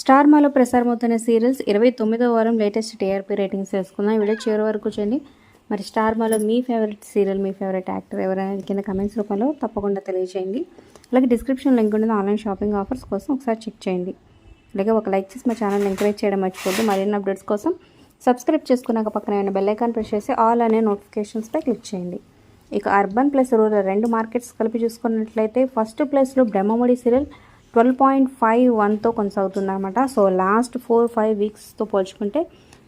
Star మాలో ప్రసారమవుతున్న serials 29వ వారం latest TRP ratings తెలుసుకుందాం. ఈ వీడియో చివరి వరకు చూడండి. మరి స్టార్ మాలో మీ ఫేవరెట్ సీరియల్, మీ ఫేవరెట్ యాక్టర్ ఎవరైనా కింద కమెంట్స్ రూపంలో తప్పకుండా తెలియజేయండి. అలాగే డిస్క్రిప్షన్ లింక్ ఉంటుంది, ఆన్లైన్ షాపింగ్ ఆఫర్స్ కోసం ఒకసారి చెక్ చేయండి. అలాగే ఒక లైక్ చేసి మా ఛానల్ ఎంకరేజ్ చేయడం మర్చిపోద్దు. మరిన్ని అప్డేట్స్ కోసం సబ్స్క్రైబ్ చేసుకున్నాక పక్కన ఏమైనా బెల్ ఐకాన్ ప్రెస్ చేసి ఆల్ అనే నోటిఫికేషన్స్పై క్లిక్ చేయండి. ఇక అర్బన్ ప్లస్ రూరల్ రెండు మార్కెట్స్ కలిపి చూసుకున్నట్లయితే ఫస్ట్ ప్లేస్లో బ్రహ్మముడి సీరియల్ 12.51తో కొనసాగుతుందన్నమాట. సో లాస్ట్ 4-5 వీక్స్తో పోల్చుకుంటే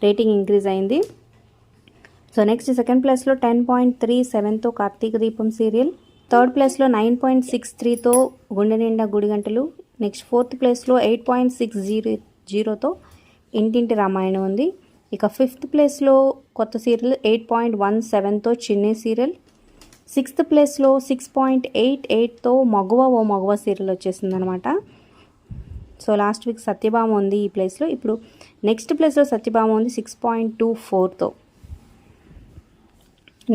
రేటింగ్ ఇంక్రీజ్ అయింది. సో నెక్స్ట్ సెకండ్ ప్లేస్లో 10.37తో కార్తీక దీపం సీరియల్, థర్డ్ ప్లేస్లో 9.63తో గుండె నిండా గుడి గంటలు, నెక్స్ట్ ఫోర్త్ ప్లేస్లో 8.60తో ఇంటింటి రామాయణం ఉంది. ఇక ఫిఫ్త్ ప్లేస్లో కొత్త సీరియల్ 8.17తో చిన్ని సీరియల్, సిక్స్త్ ప్లేస్లో 6.88తో మగువ ఓ మగువ సీరియల్ వచ్చేసింది అనమాట. సో లాస్ట్ వీక్ సత్యభామ ఉంది ఈ ప్లేస్లో. ఇప్పుడు నెక్స్ట్ ప్లేస్లో సత్యభామ ఉంది 6.24తో.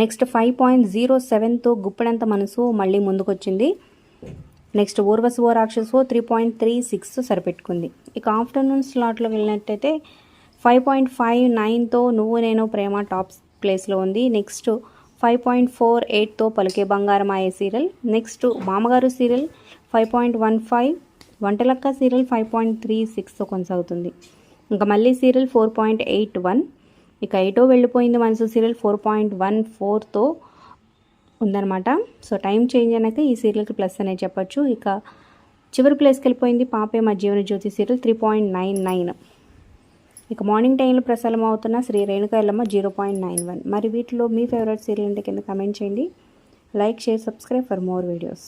నెక్స్ట్ 5.07తో గుప్పెడంత మనసు మళ్ళీ ముందుకొచ్చింది. నెక్స్ట్ ఊర్వశి ఓ రాక్షసు 3.36 సరిపెట్టుకుంది. ఇక ఆఫ్టర్నూన్ స్లాట్లో వెళ్ళినట్టయితే 5.59తో నువ్వు నేను ప్రేమ టాప్ ప్లేస్లో ఉంది. నెక్స్ట్ 5.48తో పలికే బంగారమాయే సీరియల్, నెక్స్ట్ మామగారు సీరియల్ 5.15, వంటలక్క సీరియల్ 5.36తో కొనసాగుతుంది. ఇంకా మళ్ళీ సీరియల్ 4.81, ఇక ఎటో వెళ్ళిపోయింది మనసు సీరియల్ 4.14తో ఉందన్నమాట. సో టైం చేంజ్ అనేది ఈ సీరియల్కి ప్లస్ అనేది చెప్పచ్చు. ఇక చివరి ప్లేస్కి వెళ్ళిపోయింది పాపే మా జీవన జ్యోతి సీరియల్ 3.99. ఇక మార్నింగ్ టైంలో ప్రసారం అవుతున్న శ్రీ రేణుకా ఎల్లమ్మ 0.91. మరి వీటిలో మీ ఫేవరెట్ సీరియల్ అంటే కింద కమెంట్ చేయండి. Like, share, subscribe for more videos.